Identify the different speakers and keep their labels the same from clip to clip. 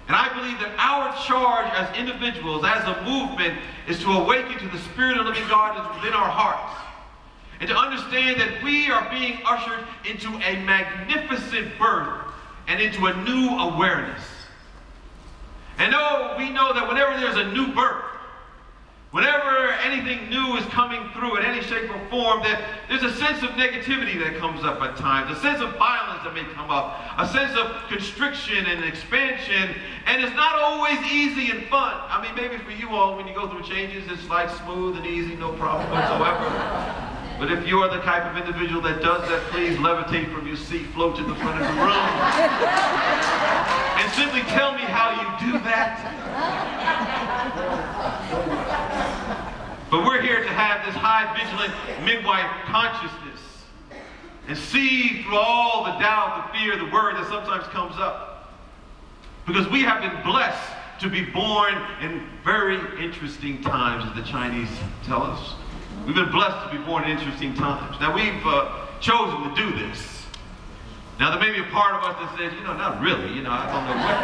Speaker 1: And I believe that our charge as individuals, as a movement, is to awaken to the Spirit of the living God that's within our hearts. And to understand that we are being ushered into a magnificent birth and into a new awareness. And we know that whenever there's a new birth, whenever anything new is coming through in any shape or form, that there's a sense of negativity that comes up at times, a sense of violence that may come up, a sense of constriction and expansion, and it's not always easy and fun. I mean, maybe for you all, when you go through changes, it's like smooth and easy, no problem whatsoever. But if you are the type of individual that does that, please levitate from your seat, float to the front of the room, and simply tell me how you do that. But we're here to have this high vigilant midwife consciousness and see through all the doubt, the fear, the worry that sometimes comes up. Because we have been blessed to be born in very interesting times, as the Chinese tell us. We've been blessed to be born in interesting times. Now we've chosen to do this. Now there may be a part of us that says, not really, I don't know what.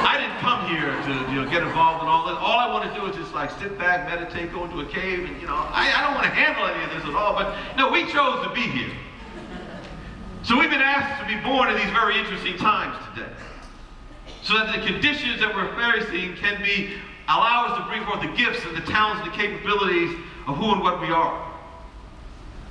Speaker 1: I didn't come here to get involved in all this. All I want to do is just like sit back, meditate, go into a cave, and I don't want to handle any of this at all, but no, we chose to be here. So we've been asked to be born in these very interesting times today. So that the conditions that we're facing can allow us to bring forth the gifts and the talents and the capabilities of who and what we are.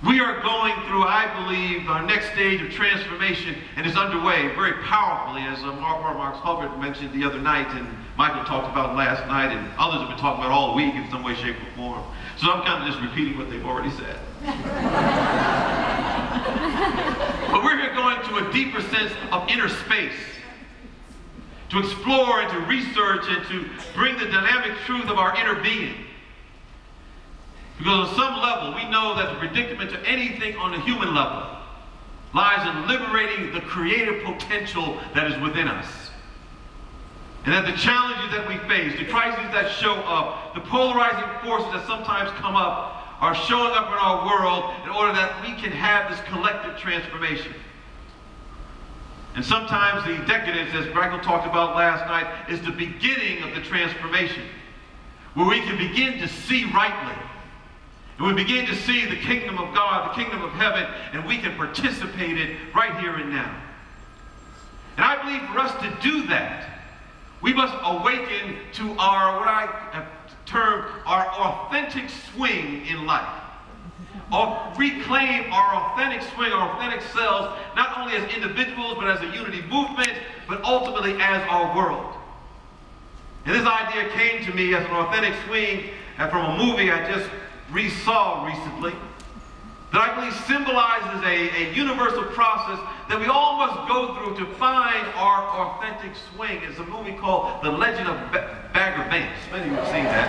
Speaker 1: We are going through, I believe, our next stage of transformation, and it's underway very powerfully, as Mark Hubbard mentioned the other night, and Michael talked about last night, and others have been talking about all week in some way, shape, or form. So I'm kind of just repeating what they've already said. But we're here going to a deeper sense of inner space, to explore and to research and to bring the dynamic truth of our inner being. Because on some level, we know that the predicament to anything on a human level lies in liberating the creative potential that is within us. And that the challenges that we face, the crises that show up, the polarizing forces that sometimes come up are showing up in our world in order that we can have this collective transformation. And sometimes the decadence, as Michael talked about last night, is the beginning of the transformation, where we can begin to see rightly. And we begin to see the kingdom of God, the kingdom of heaven, and we can participate in it right here and now. And I believe for us to do that, we must awaken to our, what I have termed, our authentic swing in life. Or reclaim our authentic swing, our authentic selves, not only as individuals, but as a unity movement, but ultimately as our world. And this idea came to me as an authentic swing from a movie I just saw recently, that I believe symbolizes a universal process that we all must go through to find our authentic swing. It's a movie called The Legend of Bagger Vance. Many of you have seen that.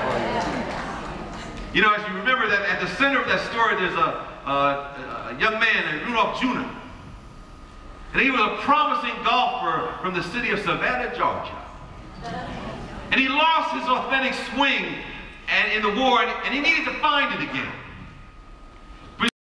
Speaker 1: As you remember that at the center of that story, there's a young man named Rudolph Jr. And he was a promising golfer from the city of Savannah, Georgia. And he lost his authentic swing in the war, and he needed to find it again.